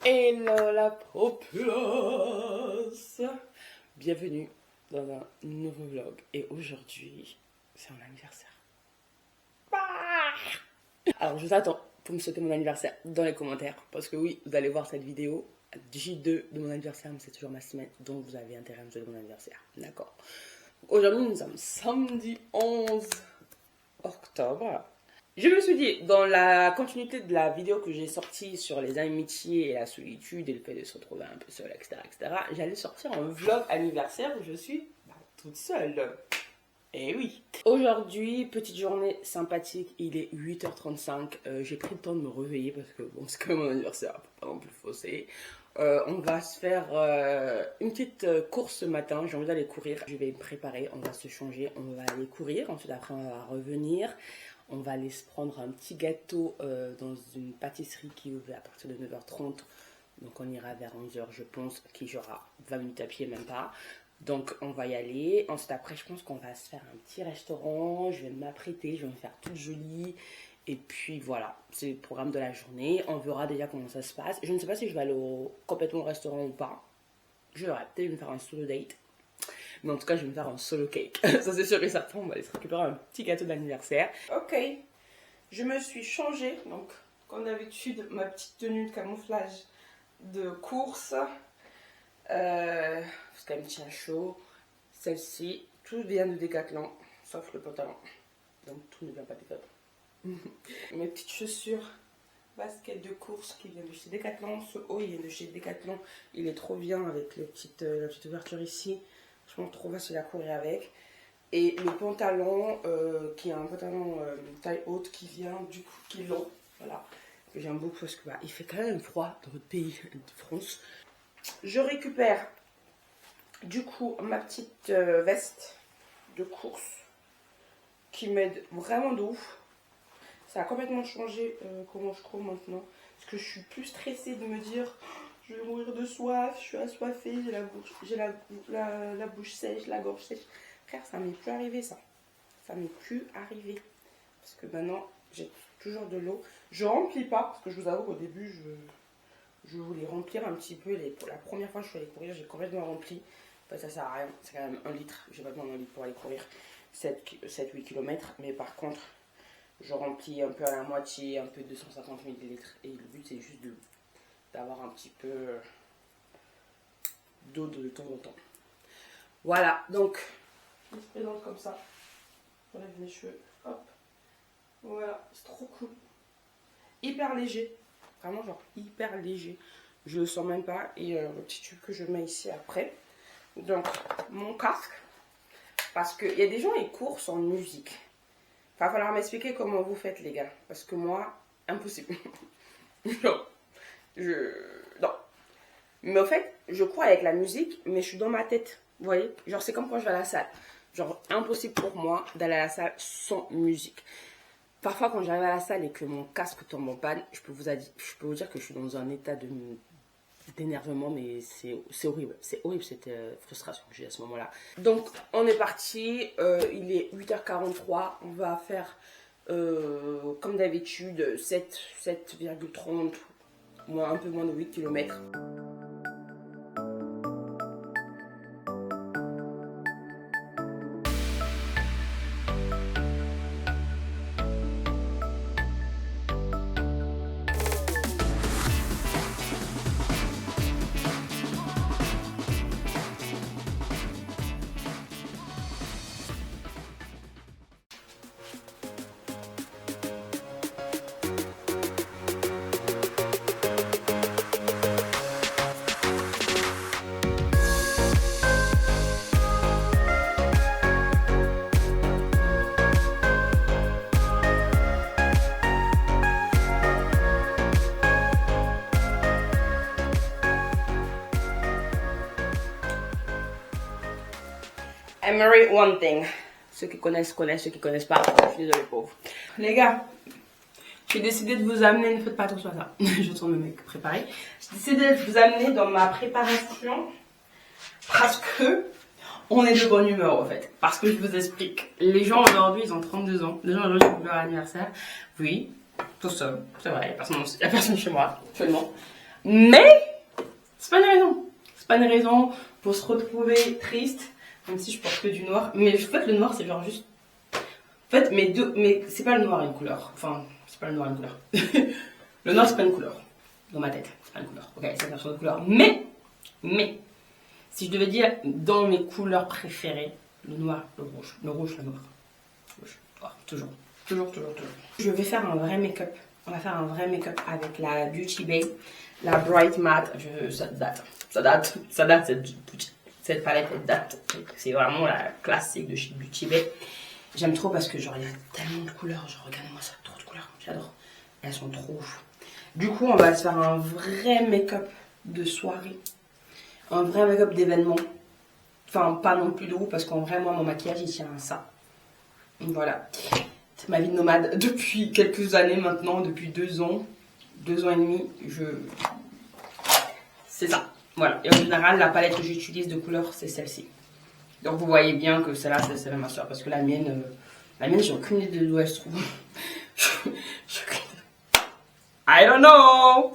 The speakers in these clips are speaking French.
Hello la populace. Bienvenue dans un nouveau vlog. Et aujourd'hui, c'est mon anniversaire. Alors je vous attends pour me souhaiter mon anniversaire dans les commentaires. Parce que oui, vous allez voir cette vidéo J2 de mon anniversaire, mais c'est toujours ma semaine. Donc vous avez intérêt à me souhaiter mon anniversaire. D'accord. Aujourd'hui, nous sommes samedi 11 octobre. Je me suis dit, dans la continuité de la vidéo que j'ai sortie sur les amitiés et la solitude et le fait de se retrouver un peu seule, etc., j'allais sortir un vlog anniversaire où je suis toute seule. Et oui. Aujourd'hui, petite journée sympathique, il est 8h35. J'ai pris le temps de me réveiller parce que bon, c'est quand même mon anniversaire, faut pas non plus fausser. On va se faire une petite course ce matin. J'ai envie d'aller courir. Je vais me préparer, on va se changer, on va aller courir. Ensuite, après, on va revenir. On va aller se prendre un petit gâteau dans une pâtisserie qui ouvre à partir de 9h30. Donc on ira vers 11h, je pense, qu'il y aura 20 minutes à pied, même pas. Donc on va y aller. Ensuite après, je pense qu'on va se faire un petit restaurant. Je vais m'apprêter, je vais me faire toute jolie. Et puis voilà, c'est le programme de la journée. On verra déjà comment ça se passe. Je ne sais pas si je vais aller complètement au restaurant ou pas. Je verrai, peut-être je vais me faire un solo date. Mais en tout cas, je vais me faire un solo cake. Ça, c'est sûr et certain. On va aller se récupérer un petit gâteau d'anniversaire. Ok. Je me suis changée. Donc, comme d'habitude, ma petite tenue de camouflage de course. Parce qu'elle me tient chaud. Celle-ci, tout vient de Decathlon. Sauf le pantalon. Donc, tout ne vient pas de Decathlon. Mes petites chaussures. Basket de course qui vient de chez Decathlon. Ce haut, il vient de chez Decathlon. Il est trop bien avec la petite ouverture ici. Je me trouve facile à courir avec. Et le pantalon, qui est un pantalon taille haute qui vient du coup, qui est long. Voilà. Que j'aime beaucoup parce que il fait quand même froid dans notre pays de France. Je récupère du coup ma petite veste de course qui m'aide vraiment de ouf. Ça a complètement changé comment je cours maintenant. Parce que je suis plus stressée de me dire je vais mourir de soif, je suis assoiffée, j'ai la bouche sèche, la gorge sèche. Frère, ça m'est plus arrivé ça. Ça m'est plus arrivé. Parce que maintenant, j'ai toujours de l'eau. Je remplis pas, parce que je vous avoue qu'au début, je voulais remplir un petit peu. Pour la première fois que je suis allée courir, j'ai complètement rempli. Enfin, ça sert à rien. C'est quand même 1 litre. J'ai pas besoin d'un litre pour aller courir 7-8 km. Mais par contre, je remplis un peu à la moitié, un peu de 250 ml. Et le but, c'est juste d'avoir un petit peu d'eau de temps en temps. Voilà, donc, je se présente comme ça. J'enlève mes cheveux, hop. Voilà, c'est trop cool. Hyper léger, vraiment genre hyper léger. Je le sens même pas. Et le petit tube que je mets ici après. Donc, mon casque. Parce qu'il y a des gens qui courent sans musique. Il va falloir m'expliquer comment vous faites, les gars. Parce que moi, impossible. Non. Non. Mais au fait, je cours avec la musique, mais je suis dans ma tête. Vous voyez? Genre, c'est comme quand je vais à la salle. Genre, impossible pour moi d'aller à la salle sans musique. Parfois, quand j'arrive à la salle et que mon casque tombe en panne, je peux vous dire que je suis dans un état d'énervement, mais c'est horrible. C'est horrible cette frustration que j'ai à ce moment-là. Donc, on est parti. Il est 8h43. On va faire, comme d'habitude, 7,30, un peu moins de 8 km. I marry one thing. Ceux qui connaissent, ceux qui connaissent pas, je suis désolée pauvre. Les gars, j'ai décidé de vous amener, ne faites pas attention à ça, je tourne le mec préparé. J'ai décidé de vous amener dans ma préparation parce que on est de bonne humeur en fait. Parce que je vous explique, les gens aujourd'hui ils ont 32 ans, les gens aujourd'hui ils leur anniversaire. Oui, tout seul, c'est vrai, il n'y a personne chez moi actuellement. Mais c'est pas une raison. C'est pas une raison pour se retrouver triste, même si je porte que du noir. Mais en fait, le noir, c'est genre juste... En fait, mais c'est pas le noir une couleur. Enfin, c'est pas le noir une couleur. Le noir, c'est pas une couleur. Dans ma tête, c'est pas une couleur. Ok, c'est une version de couleur. Mais, si je devais dire dans mes couleurs préférées, le noir, le rouge, le noir. Rouge. Oh, toujours. Je vais faire un vrai make-up. On va faire un vrai make-up avec la Beauty Bay, la Bright Matte. Ça date, cette palette, elle date. C'est vraiment la classique de chez Beauty Bay. J'aime trop parce que genre il y a tellement de couleurs. Genre regardez-moi ça, trop de couleurs. J'adore. Elles sont trop ouf. Du coup, on va se faire un vrai make-up de soirée. Un vrai make-up d'événement. Enfin, pas non plus de ouf parce qu'en vrai, moi, mon maquillage, il tient à ça. Donc voilà. C'est ma vie de nomade depuis quelques années maintenant, depuis 2 ans. 2 ans et demi, c'est ça. Voilà. Et en général, la palette que j'utilise de couleurs, c'est celle-ci. Donc vous voyez bien que celle-là, c'est celle de ma soeur. Parce que la mienne, j'ai aucune idée d'où elle se trouve. I don't know.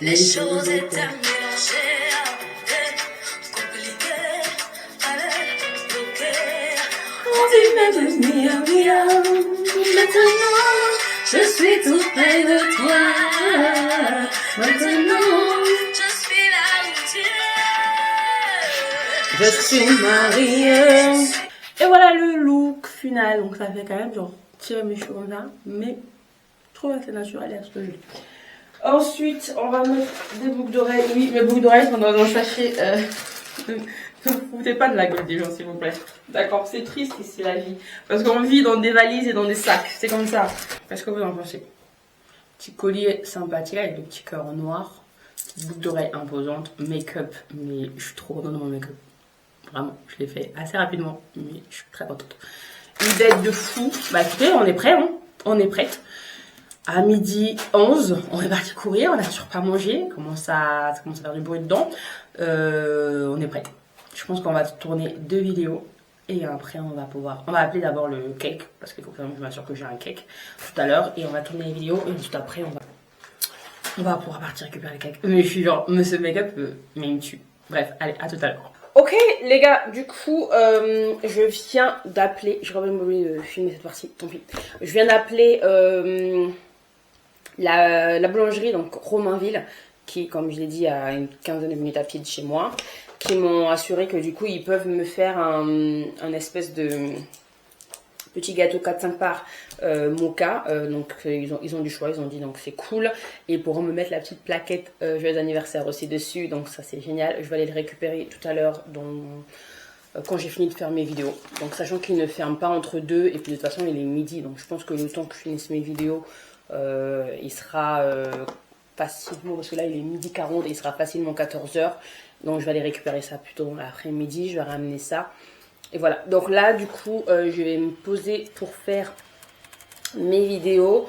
Les choses étaient mélangées, compliquées, on dit maintenant, je suis tout près de toi. Maintenant, je suis là où tu es. Je suis mariée. Et voilà le look final. Donc ça fait quand même genre tirer mes cheveux comme ça. Mais je trouve que c'est naturel et assez joli. Ensuite, on va mettre des boucles d'oreilles. Oui, mes boucles d'oreilles sont dans un sachet. Ne vous foutez pas de la gueule des gens, s'il vous plaît. D'accord, c'est triste ici la vie. Parce qu'on vit dans des valises et dans des sacs. C'est comme ça. Qu'est-ce que vous en pensez? Petit collier sympathique avec le petit cœur en noir. Petite boucle d'oreilles imposante. Make-up. Mais je suis trop contente de mon make-up. Vraiment, je l'ai fait assez rapidement. Mais je suis très contente. Une dette de fou. Bah écoutez, on est prêt, hein. On est prête. À 12h11, on est parti courir, on n'a toujours pas mangé, ça commence à faire du bruit dedans. On est prêt. Je pense qu'on va tourner 2 vidéos et après on va appeler d'abord le cake parce qu'il faut quand même que je m'assure que j'ai un cake tout à l'heure et on va tourner les vidéos et juste après on va pouvoir partir récupérer le cake. Mais je suis genre, monsieur make-up, mais il me tue. Bref, allez, à tout à l'heure. Ok les gars, du coup, je viens d'appeler, je vais oublier de filmer cette partie, tant pis. Je viens d'appeler la boulangerie, donc Romainville, qui, comme je l'ai dit, à une quinzaine de minutes à pied de chez moi, qui m'ont assuré que du coup, ils peuvent me faire un espèce de petit gâteau 4-5 parts mocha. Donc, ils ont du choix, ils ont dit, donc c'est cool. Et pour me mettre la petite plaquette joyeux anniversaire aussi dessus, donc ça c'est génial. Je vais aller le récupérer tout à l'heure quand j'ai fini de faire mes vidéos. Donc, sachant qu'il ne ferme pas entre 2, et puis de toute façon, il est midi. Donc, je pense que le temps que je finisse mes vidéos, il sera facilement, parce que là il est 12h40 et il sera facilement 14h, donc je vais aller récupérer ça plutôt dans l'après-midi, je vais ramener ça et voilà. Donc là du coup je vais me poser pour faire mes vidéos,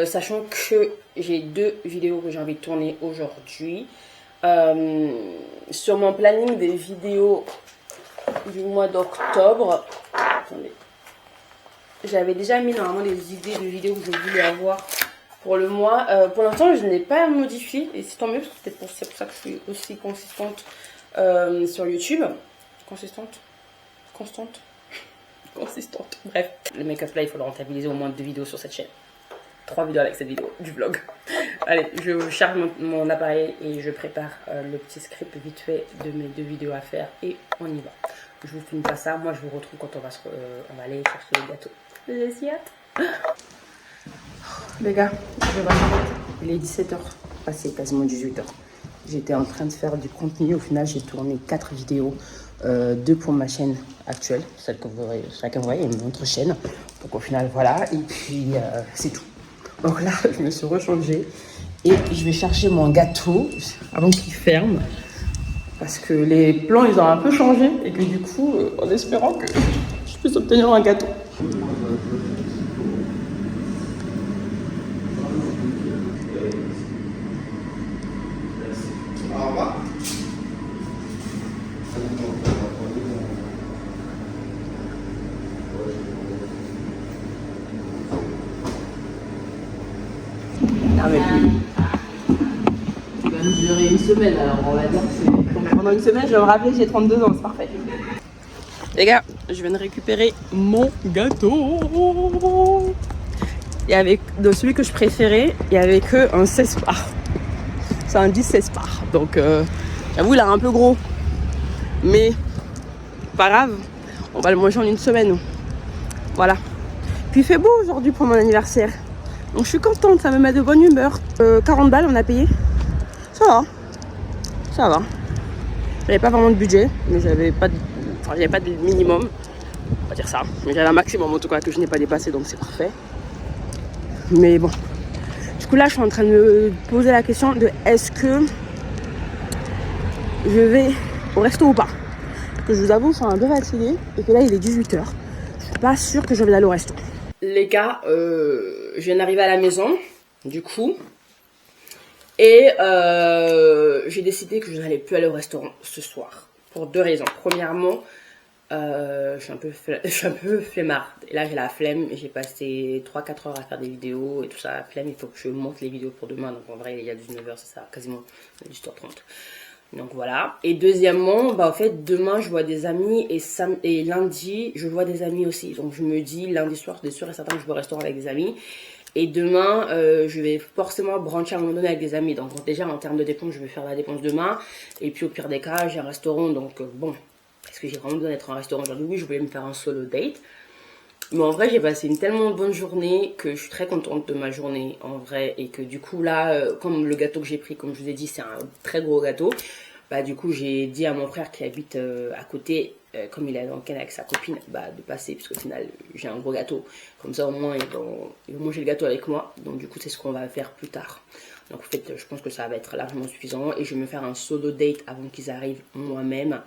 sachant que j'ai 2 vidéos que j'ai envie de tourner aujourd'hui. Sur mon planning des vidéos du mois d'octobre, attendez, j'avais déjà mis normalement les idées de vidéos que je voulais avoir pour le mois. Pour l'instant, je n'ai pas modifié. Et c'est tant mieux, parce que c'est pour ça que je suis aussi consistante sur YouTube. Consistante. Bref. Le make-up là, il faut le rentabiliser au moins 2 vidéos sur cette chaîne. 3 vidéos avec cette vidéo du vlog. Allez, je charge mon appareil et je prépare le petit script vite fait de mes 2 vidéos à faire. Et on y va. Je vous filme pas ça. Moi, je vous retrouve quand on va aller chercher le gâteau. J'ai hâte. Les gars, il est 17h, passé quasiment 18h. J'étais en train de faire du contenu. Au final, j'ai tourné 4 vidéos. 2 pour ma chaîne actuelle, celle que vous voyez, et une autre chaîne. Donc au final, voilà. Et puis, c'est tout. Donc là, je me suis rechangée. Et je vais chercher mon gâteau avant qu'il ferme. Parce que les plans, ils ont un peu changé. Et que du coup, en espérant que je puisse obtenir un gâteau. Ah mais ça va me durer une semaine alors on va dire que c'est... Pendant une semaine je vais me rappeler que j'ai 32 ans, c'est parfait. Les gars, je viens de récupérer mon gâteau. Et avec de celui que je préférais, il n'y avait que un 16 parts. C'est un 10-16 parts. Donc j'avoue il a un peu gros. Mais pas grave, on va le manger en une semaine. Voilà. Puis il fait beau aujourd'hui pour mon anniversaire. Donc je suis contente, ça me met de bonne humeur. 40 balles on a payé. Ça va. Ça va. J'avais pas vraiment de budget, mais j'avais pas de minimum. On va dire ça. Mais j'avais un maximum en tout cas que je n'ai pas dépassé, donc c'est parfait. Mais bon. Du coup là je suis en train de me poser la question de est-ce que je vais au resto ou pas. Parce que je vous avoue, je suis un peu fatiguée et que là il est 18h. Je suis pas sûre que je vais aller au resto. Les gars, je viens d'arriver à la maison, du coup. Et j'ai décidé que je n'allais plus aller au restaurant ce soir. Pour 2 raisons. Premièrement, je suis un peu flemmarde. Et là, j'ai la flemme. J'ai passé 3-4 heures à faire des vidéos et tout ça. La flemme, il faut que je monte les vidéos pour demain. Donc en vrai, il y a 19h, c'est ça, quasiment 18h30. Donc voilà. Et deuxièmement, bah en fait, demain, je vois des amis et lundi, je vois des amis aussi. Donc je me dis, lundi soir, c'est sûr et certain que je vais au restaurant avec des amis. Et demain, je vais forcément brancher à un moment donné avec des amis. Donc déjà, en termes de dépenses, je vais faire la dépense demain. Et puis au pire des cas, j'ai un restaurant. Donc bon, est-ce que j'ai vraiment besoin d'être en restaurant aujourd'hui? Oui, je voulais me faire un solo date. Mais en vrai, j'ai passé une tellement bonne journée que je suis très contente de ma journée, en vrai. Et que du coup, là, comme le gâteau que j'ai pris, comme je vous ai dit, c'est un très gros gâteau. Bah du coup, j'ai dit à mon frère qui habite à côté, comme il est dans le Canada avec sa copine, bah de passer, parce qu'au final, j'ai un gros gâteau. Comme ça, au moins, ils vont manger le gâteau avec moi. Donc du coup, c'est ce qu'on va faire plus tard. Donc en fait, je pense que ça va être largement suffisant. Et je vais me faire un solo date avant qu'ils arrivent moi-même.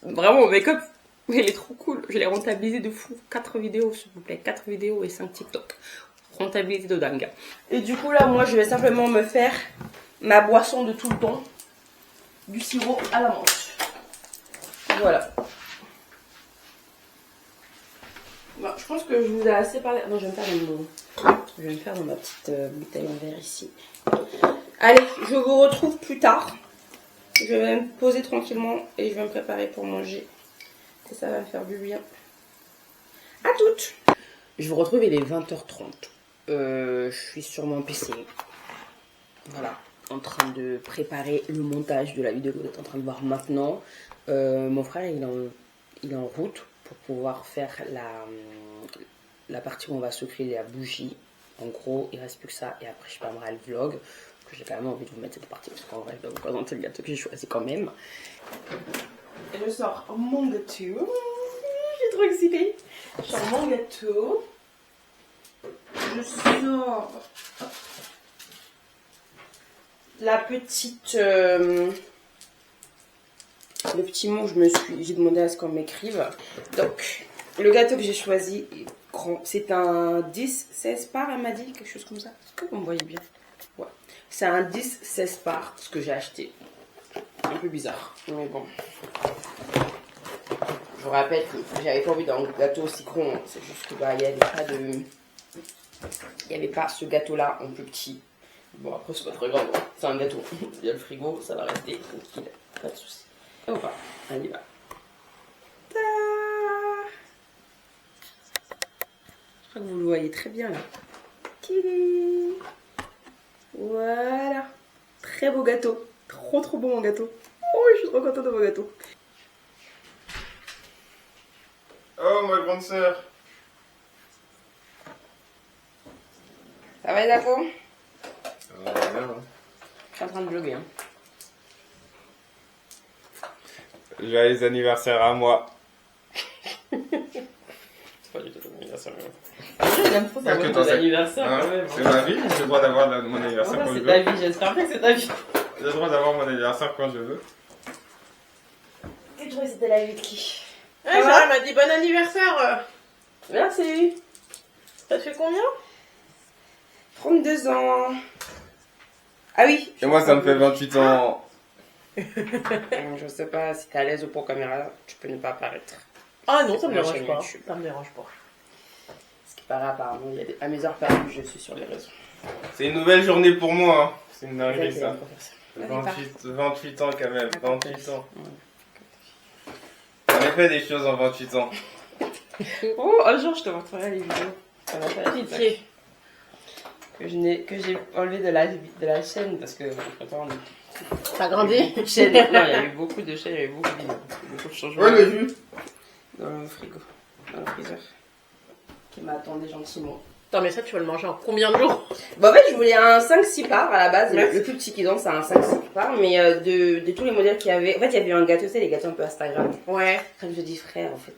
Vraiment, mon make-up, il est trop cool. Je l'ai rentabilisé de fou. 4 vidéos, s'il vous plaît. 4 vidéos et 5 TikTok. Rentabilité de dingue. Et du coup, là, moi, je vais simplement me faire ma boisson de tout le temps. Du sirop à la menthe. Voilà. Bon, je pense que je vous ai assez parlé. Non, je vais me faire dans ma petite bouteille en verre ici. Allez, je vous retrouve plus tard. Je vais me poser tranquillement et je vais me préparer pour manger. Et ça va me faire du bien. À toutes. Je vous retrouve, il est 20h30. Je suis sur mon PC. Voilà. En train de préparer le montage de la vidéo que vous êtes en train de voir maintenant. Mon frère il est en route pour pouvoir faire la partie où on va souffler la bougie. En gros, il reste plus que ça et après je fermerai le vlog. J'ai quand même envie de vous mettre cette partie parce qu'en vrai je dois vous présenter le gâteau que j'ai choisi quand même. Et je sors mon gâteau. Je suis trop excitée. Je sors mon gâteau. Je sors la petite le petit mot, j'ai demandé à ce qu'on m'écrive. Donc le gâteau que j'ai choisi est grand, c'est un 10-16 parts, elle m'a dit quelque chose comme ça. Est-ce que vous me voyez bien? Ouais. C'est un 10-16 parts, ce que j'ai acheté. Un peu bizarre, mais bon. Je vous rappelle que j'avais pas envie d'un gâteau aussi grand, c'est juste que bah il y avait pas ce gâteau là en plus petit. Bon, après, c'est pas très grave, c'est un gâteau. Il y a le frigo, ça va rester tranquille, pas de soucis. Et on va, on y va. Ta Je crois que vous le voyez très bien là. Kili. Voilà. Très beau gâteau. Trop beau mon gâteau. Oh, je suis trop contente de mon gâteau. Oh, ma grande sœur. Ça va les infos? Ça va bien, hein. Je suis en train de vlogger. Hein. Joyeux anniversaire à moi. C'est pas du tout ton anniversaire. J'aime trop savoir ton anniversaire. Hein, c'est ma vie, j'ai le droit d'avoir mon anniversaire quand je veux. C'est ta vie, j'espère bien que c'est ta vie. J'ai le droit d'avoir mon anniversaire quand je veux. Et je trouvais que c'était la vie de qui? Ouais, Sarah m'a dit bon anniversaire. Merci. Ça te fait combien? 32 ans. Ah oui. Et moi, ça me fait 28 ans. Je sais pas si t'es à l'aise ou pour caméra, tu peux ne pas apparaître. Ah non, ça me Sur ma dérange chaîne pas. YouTube. Ça me dérange pas. Ce qui paraît apparemment, il y a à mes heures perdues, je suis sur les réseaux. C'est une nouvelle journée pour moi. Hein. C'est une dinguerie Vas-y, ça. on peut faire ça. Vas-y, 28 ans quand même. pars. 28 ans. J'en ai fait des choses en 28 ans. Oh, un jour je te montrerai les vidéos. Ça va faire Pitié. que j'ai enlevé de la chaîne parce que entre-temps, T'as il y a eu grandi? beaucoup de chaînes. Non, il y a eu beaucoup de chaînes, il y a eu beaucoup de vidéos, beaucoup de changements. Ouais, le jus. Dans le frigo, dans le freezer, qui m'attendait gentiment. Attends, mais ça, tu vas le manger en combien de jours? Bon, en fait, je voulais un 5-6 parts à la base. Merci. Le plus petit qu'ils ont, c'est un 5-6 parts. Mais de tous les modèles qu'il y avait, en fait, il y avait un gâteau, c'est les gâteaux un peu Instagram. Ouais. Comme je dis, frère, en fait.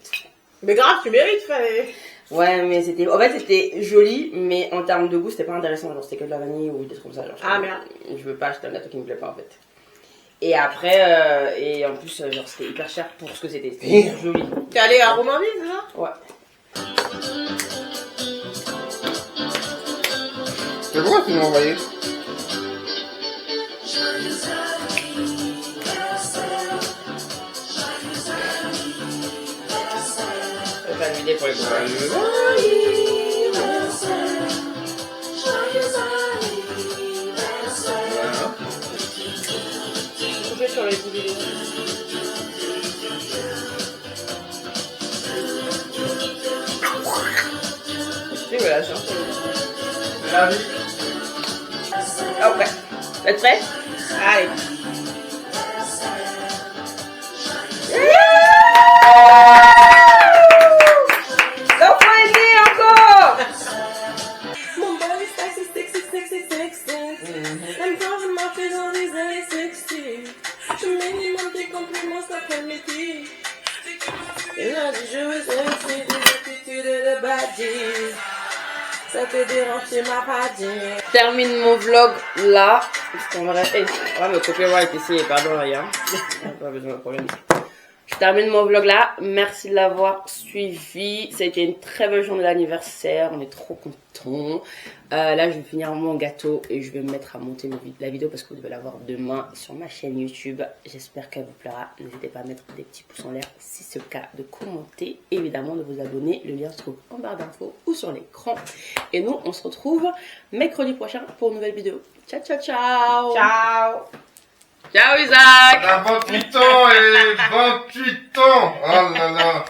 Mais grave, tu mérites, fallait. Ouais, mais c'était. En fait, c'était joli, mais en termes de goût, c'était pas intéressant. Genre, c'était que de la vanille ou des trucs comme ça. Genre, Ah, merde. Je veux pas acheter un gâteau qui me plaît pas, en fait. Et après, et en plus, genre, c'était hyper cher pour ce que c'était. C'était joli. T'es allé à Romainville, là? Ouais. C'est pourquoi tu m'as envoyé? Je vais pas une idée pour les copains. Voilà. Je vais sur les vidéos. Et voilà, c'est un peu. C'est la vie. Ah, ouais. Vous êtes prêts? Allez. L'enfant est né encore! Mon boy est sexy, sexy, sexy, sexy. Même quand je marchais dans les années sexy, je minimum des compliments cet après-midi. Il a dit je veux sexy, des attitudes et de body. Ça te dérange, c'est ma radie. Je termine mon vlog là. Parce qu'on va rester. Ouais, me copyright ici, pardon, rien. Pas besoin de problème. Je termine mon vlog là. Merci de l'avoir suivi. C'était une très belle journée d'anniversaire. On est trop contents. Là, je vais finir mon gâteau et je vais me mettre à monter la vidéo parce que vous devez la voir demain sur ma chaîne YouTube. J'espère qu'elle vous plaira. N'hésitez pas à mettre des petits pouces en l'air si c'est le cas, de commenter, évidemment de vous abonner. Le lien se trouve en barre d'infos ou sur l'écran. Et nous, on se retrouve mercredi prochain pour une nouvelle vidéo. Ciao, ciao, ciao. Ciao. Ciao, Isaac. T'as 28 ans et 28 ans. Oh là là.